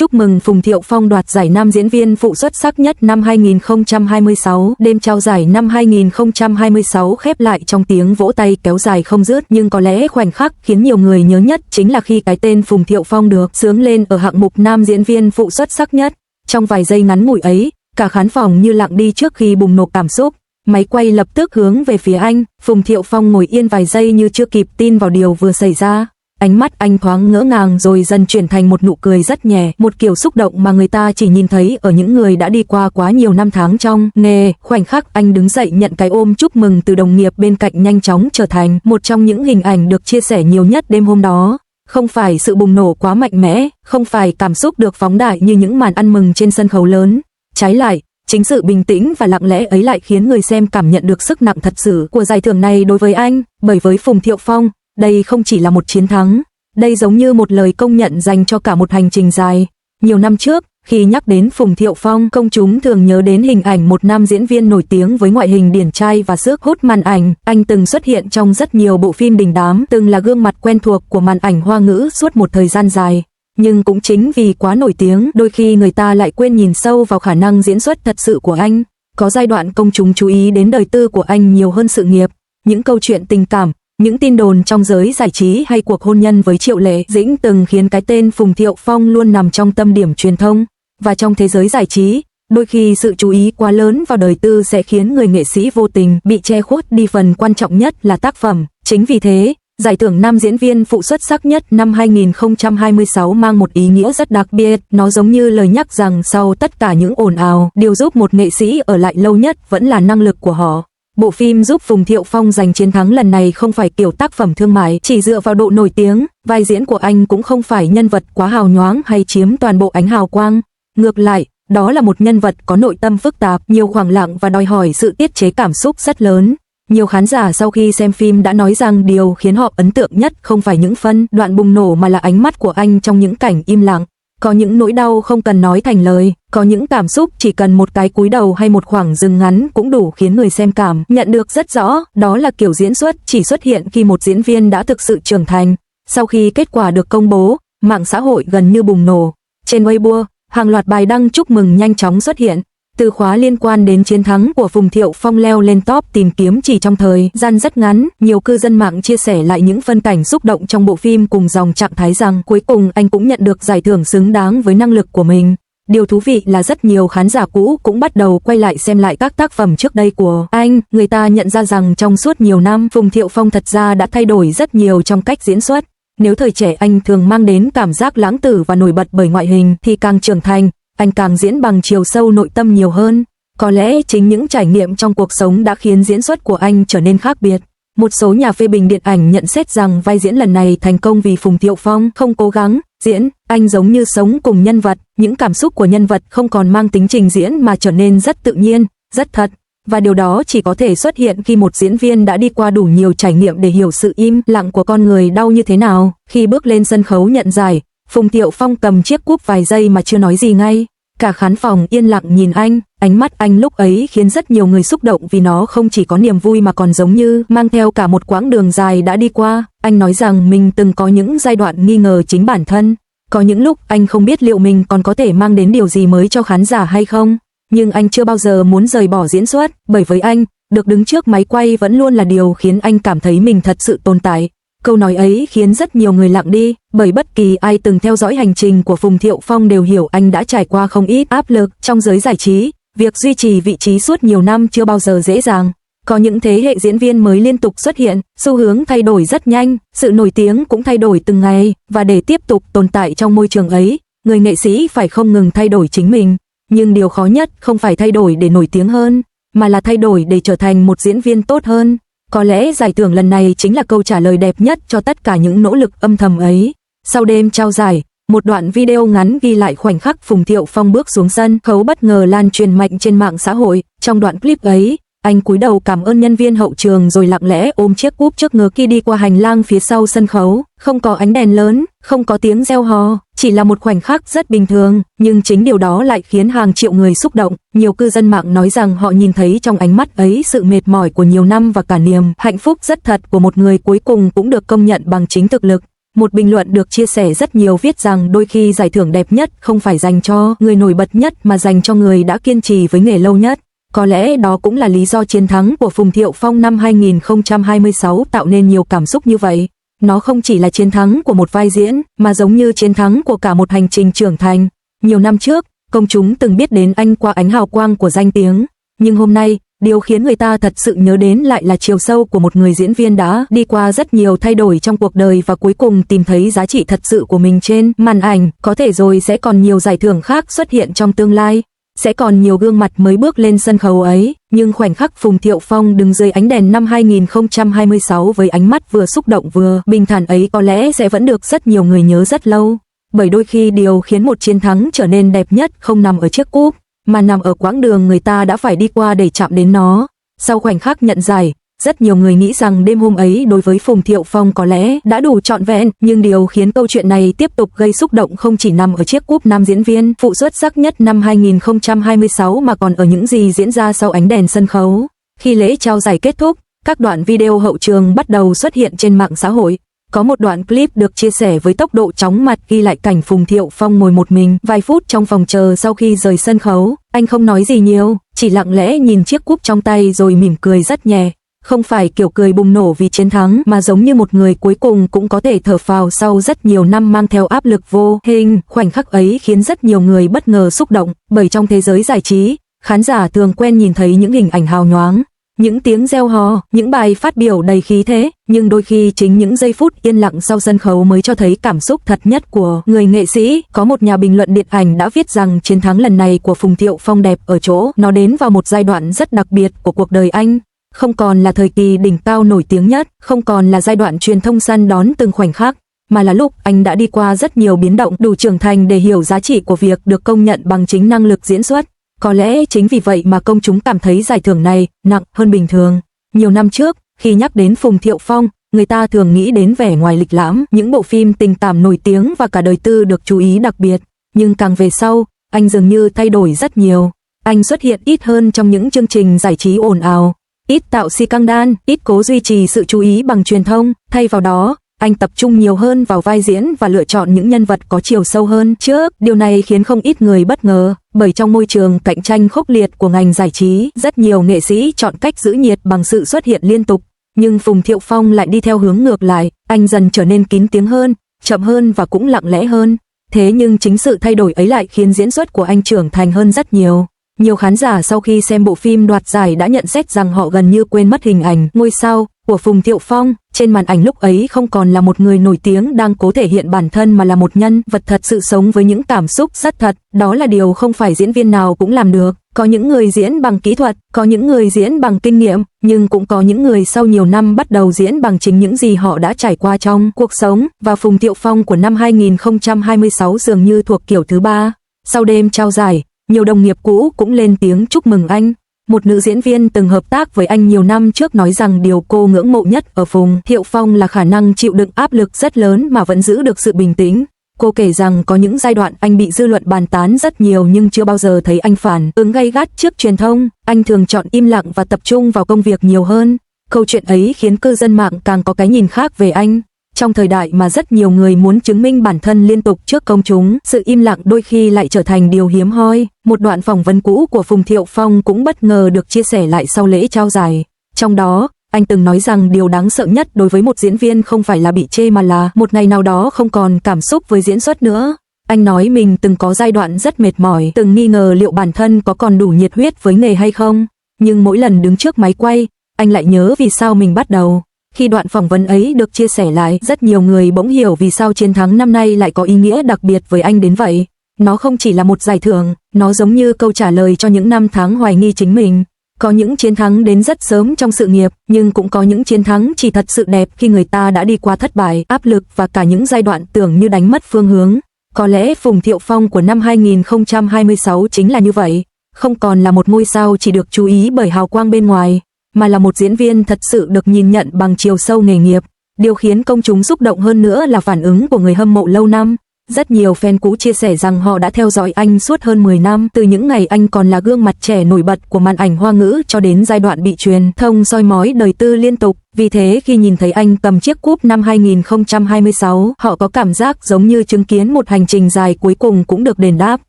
Chúc mừng Phùng Thiệu Phong đoạt giải nam diễn viên phụ xuất sắc nhất năm 2026. Đêm trao giải năm 2026 khép lại trong tiếng vỗ tay kéo dài không dứt, nhưng có lẽ khoảnh khắc khiến nhiều người nhớ nhất chính là khi cái tên Phùng Thiệu Phong được xướng lên ở hạng mục nam diễn viên phụ xuất sắc nhất. Trong vài giây ngắn ngủi ấy, cả khán phòng như lặng đi trước khi bùng nổ cảm xúc. Máy quay lập tức hướng về phía anh, Phùng Thiệu Phong ngồi yên vài giây như chưa kịp tin vào điều vừa xảy ra. Ánh mắt anh thoáng ngỡ ngàng rồi dần chuyển thành một nụ cười rất nhẹ, một kiểu xúc động mà người ta chỉ nhìn thấy ở những người đã đi qua quá nhiều năm tháng trong nghề. Khoảnh khắc anh đứng dậy nhận cái ôm chúc mừng từ đồng nghiệp bên cạnh nhanh chóng trở thành một trong những hình ảnh được chia sẻ nhiều nhất đêm hôm đó. Không phải sự bùng nổ quá mạnh mẽ, không phải cảm xúc được phóng đại như những màn ăn mừng trên sân khấu lớn. Trái lại, chính sự bình tĩnh và lặng lẽ ấy lại khiến người xem cảm nhận được sức nặng thật sự của giải thưởng này đối với anh, bởi với Phùng Thiệu Phong, đây không chỉ là một chiến thắng, đây giống như một lời công nhận dành cho cả một hành trình dài. Nhiều năm trước, khi nhắc đến Phùng Thiệu Phong, công chúng thường nhớ đến hình ảnh một nam diễn viên nổi tiếng với ngoại hình điển trai và sức hút màn ảnh. Anh từng xuất hiện trong rất nhiều bộ phim đình đám, từng là gương mặt quen thuộc của màn ảnh Hoa ngữ suốt một thời gian dài. Nhưng cũng chính vì quá nổi tiếng, đôi khi người ta lại quên nhìn sâu vào khả năng diễn xuất thật sự của anh. Có giai đoạn công chúng chú ý đến đời tư của anh nhiều hơn sự nghiệp, những câu chuyện tình cảm, những tin đồn trong giới giải trí hay cuộc hôn nhân với Triệu Lệ Dĩnh từng khiến cái tên Phùng Thiệu Phong luôn nằm trong tâm điểm truyền thông. Và trong thế giới giải trí, đôi khi sự chú ý quá lớn vào đời tư sẽ khiến người nghệ sĩ vô tình bị che khuất đi phần quan trọng nhất là tác phẩm. Chính vì thế, giải thưởng nam diễn viên phụ xuất sắc nhất năm 2026 mang một ý nghĩa rất đặc biệt. Nó giống như lời nhắc rằng sau tất cả những ồn ào, điều giúp một nghệ sĩ ở lại lâu nhất vẫn là năng lực của họ. Bộ phim giúp Phùng Thiệu Phong giành chiến thắng lần này không phải kiểu tác phẩm thương mại chỉ dựa vào độ nổi tiếng, vai diễn của anh cũng không phải nhân vật quá hào nhoáng hay chiếm toàn bộ ánh hào quang. Ngược lại, đó là một nhân vật có nội tâm phức tạp, nhiều khoảng lặng và đòi hỏi sự tiết chế cảm xúc rất lớn. Nhiều khán giả sau khi xem phim đã nói rằng điều khiến họ ấn tượng nhất không phải những phân đoạn bùng nổ mà là ánh mắt của anh trong những cảnh im lặng. Có những nỗi đau không cần nói thành lời, có những cảm xúc chỉ cần một cái cúi đầu hay một khoảng dừng ngắn cũng đủ khiến người xem cảm nhận được rất rõ. Đó là kiểu diễn xuất chỉ xuất hiện khi một diễn viên đã thực sự trưởng thành. Sau khi kết quả được công bố, mạng xã hội gần như bùng nổ. Trên Weibo, hàng loạt bài đăng chúc mừng nhanh chóng xuất hiện. Từ khóa liên quan đến chiến thắng của Phùng Thiệu Phong leo lên top tìm kiếm chỉ trong thời gian rất ngắn. Nhiều cư dân mạng chia sẻ lại những phân cảnh xúc động trong bộ phim cùng dòng trạng thái rằng cuối cùng anh cũng nhận được giải thưởng xứng đáng với năng lực của mình. Điều thú vị là rất nhiều khán giả cũ cũng bắt đầu quay lại xem lại các tác phẩm trước đây của anh. Người ta nhận ra rằng trong suốt nhiều năm, Phùng Thiệu Phong thật ra đã thay đổi rất nhiều trong cách diễn xuất. Nếu thời trẻ anh thường mang đến cảm giác lãng tử và nổi bật bởi ngoại hình, thì càng trưởng thành, anh càng diễn bằng chiều sâu nội tâm nhiều hơn. Có lẽ chính những trải nghiệm trong cuộc sống đã khiến diễn xuất của anh trở nên khác biệt. Một số nhà phê bình điện ảnh nhận xét rằng vai diễn lần này thành công vì Phùng Thiệu Phong không cố gắng diễn, anh giống như sống cùng nhân vật, những cảm xúc của nhân vật không còn mang tính trình diễn mà trở nên rất tự nhiên, rất thật. Và điều đó chỉ có thể xuất hiện khi một diễn viên đã đi qua đủ nhiều trải nghiệm để hiểu sự im lặng của con người đau như thế nào. Khi bước lên sân khấu nhận giải, Phùng Thiệu Phong cầm chiếc cúp vài giây mà chưa nói gì ngay. Cả khán phòng yên lặng nhìn anh, ánh mắt anh lúc ấy khiến rất nhiều người xúc động vì nó không chỉ có niềm vui mà còn giống như mang theo cả một quãng đường dài đã đi qua. Anh nói rằng mình từng có những giai đoạn nghi ngờ chính bản thân, có những lúc anh không biết liệu mình còn có thể mang đến điều gì mới cho khán giả hay không. Nhưng anh chưa bao giờ muốn rời bỏ diễn xuất, bởi với anh, được đứng trước máy quay vẫn luôn là điều khiến anh cảm thấy mình thật sự tồn tại. Câu nói ấy khiến rất nhiều người lặng đi, bởi bất kỳ ai từng theo dõi hành trình của Phùng Thiệu Phong đều hiểu anh đã trải qua không ít áp lực trong giới giải trí. Việc duy trì vị trí suốt nhiều năm chưa bao giờ dễ dàng. Có những thế hệ diễn viên mới liên tục xuất hiện, xu hướng thay đổi rất nhanh, sự nổi tiếng cũng thay đổi từng ngày, và để tiếp tục tồn tại trong môi trường ấy, người nghệ sĩ phải không ngừng thay đổi chính mình. Nhưng điều khó nhất không phải thay đổi để nổi tiếng hơn, mà là thay đổi để trở thành một diễn viên tốt hơn. Có lẽ giải thưởng lần này chính là câu trả lời đẹp nhất cho tất cả những nỗ lực âm thầm ấy. Sau đêm trao giải, một đoạn video ngắn ghi lại khoảnh khắc Phùng Thiệu Phong bước xuống sân khấu bất ngờ lan truyền mạnh trên mạng xã hội. Trong đoạn clip ấy, anh cúi đầu cảm ơn nhân viên hậu trường rồi lặng lẽ ôm chiếc cúp trước ngực khi đi qua hành lang phía sau sân khấu. Không có ánh đèn lớn, không có tiếng reo hò, chỉ là một khoảnh khắc rất bình thường, nhưng chính điều đó lại khiến hàng triệu người xúc động. Nhiều cư dân mạng nói rằng họ nhìn thấy trong ánh mắt ấy sự mệt mỏi của nhiều năm và cả niềm hạnh phúc rất thật của một người cuối cùng cũng được công nhận bằng chính thực lực. Một bình luận được chia sẻ rất nhiều viết rằng đôi khi giải thưởng đẹp nhất không phải dành cho người nổi bật nhất mà dành cho người đã kiên trì với nghề lâu nhất. Có lẽ đó cũng là lý do chiến thắng của Phùng Thiệu Phong năm 2026 tạo nên nhiều cảm xúc như vậy. Nó không chỉ là chiến thắng của một vai diễn, mà giống như chiến thắng của cả một hành trình trưởng thành. Nhiều năm trước, công chúng từng biết đến anh qua ánh hào quang của danh tiếng. Nhưng hôm nay, điều khiến người ta thật sự nhớ đến lại là chiều sâu của một người diễn viên đã đi qua rất nhiều thay đổi trong cuộc đời và cuối cùng tìm thấy giá trị thật sự của mình trên màn ảnh. Có thể rồi sẽ còn nhiều giải thưởng khác xuất hiện trong tương lai. Sẽ còn nhiều gương mặt mới bước lên sân khấu ấy, nhưng khoảnh khắc Phùng Thiệu Phong đứng dưới ánh đèn năm 2026 với ánh mắt vừa xúc động vừa bình thản ấy có lẽ sẽ vẫn được rất nhiều người nhớ rất lâu. Bởi đôi khi điều khiến một chiến thắng trở nên đẹp nhất không nằm ở chiếc cúp, mà nằm ở quãng đường người ta đã phải đi qua để chạm đến nó. Sau khoảnh khắc nhận giải, rất nhiều người nghĩ rằng đêm hôm ấy đối với Phùng Thiệu Phong có lẽ đã đủ trọn vẹn, nhưng điều khiến câu chuyện này tiếp tục gây xúc động không chỉ nằm ở chiếc cúp nam diễn viên phụ xuất sắc nhất năm 2026 mà còn ở những gì diễn ra sau ánh đèn sân khấu. Khi lễ trao giải kết thúc, các đoạn video hậu trường bắt đầu xuất hiện trên mạng xã hội. Có một đoạn clip được chia sẻ với tốc độ chóng mặt ghi lại cảnh Phùng Thiệu Phong ngồi một mình vài phút trong phòng chờ sau khi rời sân khấu. Anh không nói gì nhiều, chỉ lặng lẽ nhìn chiếc cúp trong tay rồi mỉm cười rất nhẹ. Không phải kiểu cười bùng nổ vì chiến thắng mà giống như một người cuối cùng cũng có thể thở phào sau rất nhiều năm mang theo áp lực vô hình. Khoảnh khắc ấy khiến rất nhiều người bất ngờ xúc động, bởi trong thế giới giải trí, khán giả thường quen nhìn thấy những hình ảnh hào nhoáng, những tiếng reo hò, những bài phát biểu đầy khí thế, nhưng đôi khi chính những giây phút yên lặng sau sân khấu mới cho thấy cảm xúc thật nhất của người nghệ sĩ. Có một nhà bình luận điện ảnh đã viết rằng chiến thắng lần này của Phùng Thiệu Phong đẹp ở chỗ nó đến vào một giai đoạn rất đặc biệt của cuộc đời anh. Không còn là thời kỳ đỉnh cao nổi tiếng nhất, không còn là giai đoạn truyền thông săn đón từng khoảnh khắc, mà là lúc anh đã đi qua rất nhiều biến động đủ trưởng thành để hiểu giá trị của việc được công nhận bằng chính năng lực diễn xuất. Có lẽ chính vì vậy mà công chúng cảm thấy giải thưởng này nặng hơn bình thường. Nhiều năm trước, khi nhắc đến Phùng Thiệu Phong, người ta thường nghĩ đến vẻ ngoài lịch lãm, những bộ phim tình cảm nổi tiếng và cả đời tư được chú ý đặc biệt. Nhưng càng về sau, anh dường như thay đổi rất nhiều. Anh xuất hiện ít hơn trong những chương trình giải trí ồn ào, ít tạo scandal, ít cố duy trì sự chú ý bằng truyền thông. Thay vào đó, anh tập trung nhiều hơn vào vai diễn và lựa chọn những nhân vật có chiều sâu hơn trước. Điều này khiến không ít người bất ngờ, bởi trong môi trường cạnh tranh khốc liệt của ngành giải trí, rất nhiều nghệ sĩ chọn cách giữ nhiệt bằng sự xuất hiện liên tục. Nhưng Phùng Thiệu Phong lại đi theo hướng ngược lại, anh dần trở nên kín tiếng hơn, chậm hơn và cũng lặng lẽ hơn. Thế nhưng chính sự thay đổi ấy lại khiến diễn xuất của anh trưởng thành hơn rất nhiều. Nhiều khán giả sau khi xem bộ phim đoạt giải đã nhận xét rằng họ gần như quên mất hình ảnh ngôi sao của Phùng Thiệu Phong. Trên màn ảnh lúc ấy không còn là một người nổi tiếng đang cố thể hiện bản thân mà là một nhân vật thật sự sống với những cảm xúc rất thật. Đó là điều không phải diễn viên nào cũng làm được. Có những người diễn bằng kỹ thuật, có những người diễn bằng kinh nghiệm, nhưng cũng có những người sau nhiều năm bắt đầu diễn bằng chính những gì họ đã trải qua trong cuộc sống. Và Phùng Thiệu Phong của năm 2026 dường như thuộc kiểu thứ ba. Sau đêm trao giải, nhiều đồng nghiệp cũ cũng lên tiếng chúc mừng anh. Một nữ diễn viên từng hợp tác với anh nhiều năm trước nói rằng điều cô ngưỡng mộ nhất ở Phùng Thiệu Phong là khả năng chịu đựng áp lực rất lớn mà vẫn giữ được sự bình tĩnh. Cô kể rằng có những giai đoạn anh bị dư luận bàn tán rất nhiều nhưng chưa bao giờ thấy anh phản ứng gay gắt trước truyền thông. Anh thường chọn im lặng và tập trung vào công việc nhiều hơn. Câu chuyện ấy khiến cư dân mạng càng có cái nhìn khác về anh. Trong thời đại mà rất nhiều người muốn chứng minh bản thân liên tục trước công chúng, sự im lặng đôi khi lại trở thành điều hiếm hoi. Một đoạn phỏng vấn cũ của Phùng Thiệu Phong cũng bất ngờ được chia sẻ lại sau lễ trao giải. Trong đó, anh từng nói rằng điều đáng sợ nhất đối với một diễn viên không phải là bị chê mà là một ngày nào đó không còn cảm xúc với diễn xuất nữa. Anh nói mình từng có giai đoạn rất mệt mỏi, từng nghi ngờ liệu bản thân có còn đủ nhiệt huyết với nghề hay không. Nhưng mỗi lần đứng trước máy quay, anh lại nhớ vì sao mình bắt đầu. Khi đoạn phỏng vấn ấy được chia sẻ lại, rất nhiều người bỗng hiểu vì sao chiến thắng năm nay lại có ý nghĩa đặc biệt với anh đến vậy. Nó không chỉ là một giải thưởng, nó giống như câu trả lời cho những năm tháng hoài nghi chính mình. Có những chiến thắng đến rất sớm trong sự nghiệp, nhưng cũng có những chiến thắng chỉ thật sự đẹp khi người ta đã đi qua thất bại, áp lực và cả những giai đoạn tưởng như đánh mất phương hướng. Có lẽ Phùng Thiệu Phong của năm 2026 chính là như vậy. Không còn là một ngôi sao chỉ được chú ý bởi hào quang bên ngoài, mà là một diễn viên thật sự được nhìn nhận bằng chiều sâu nghề nghiệp. Điều khiến công chúng xúc động hơn nữa là phản ứng của người hâm mộ lâu năm. Rất nhiều fan cũ chia sẻ rằng họ đã theo dõi anh suốt hơn 10 năm, từ những ngày anh còn là gương mặt trẻ nổi bật của màn ảnh Hoa ngữ cho đến giai đoạn bị truyền thông soi mói đời tư liên tục. Vì thế khi nhìn thấy anh cầm chiếc cúp năm 2026, họ có cảm giác giống như chứng kiến một hành trình dài cuối cùng cũng được đền đáp.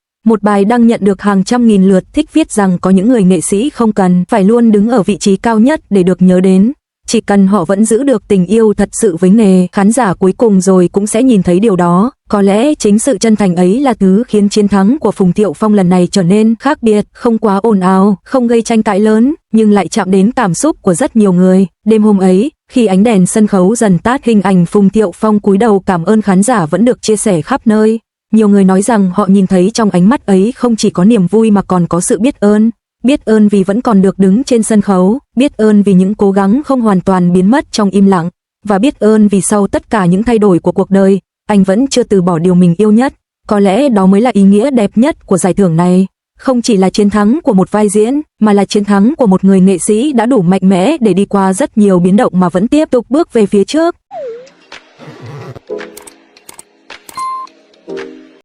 Một bài đăng nhận được hàng trăm nghìn lượt thích viết rằng có những người nghệ sĩ không cần phải luôn đứng ở vị trí cao nhất để được nhớ đến. Chỉ cần họ vẫn giữ được tình yêu thật sự với nghề, khán giả cuối cùng rồi cũng sẽ nhìn thấy điều đó. Có lẽ chính sự chân thành ấy là thứ khiến chiến thắng của Phùng Thiệu Phong lần này trở nên khác biệt, không quá ồn ào, không gây tranh cãi lớn, nhưng lại chạm đến cảm xúc của rất nhiều người. Đêm hôm ấy, khi ánh đèn sân khấu dần tắt, hình ảnh Phùng Thiệu Phong cúi đầu cảm ơn khán giả vẫn được chia sẻ khắp nơi. Nhiều người nói rằng họ nhìn thấy trong ánh mắt ấy không chỉ có niềm vui mà còn có sự biết ơn. Biết ơn vì vẫn còn được đứng trên sân khấu, biết ơn vì những cố gắng không hoàn toàn biến mất trong im lặng, và biết ơn vì sau tất cả những thay đổi của cuộc đời, anh vẫn chưa từ bỏ điều mình yêu nhất. Có lẽ đó mới là ý nghĩa đẹp nhất của giải thưởng này. Không chỉ là chiến thắng của một vai diễn, mà là chiến thắng của một người nghệ sĩ đã đủ mạnh mẽ để đi qua rất nhiều biến động mà vẫn tiếp tục bước về phía trước.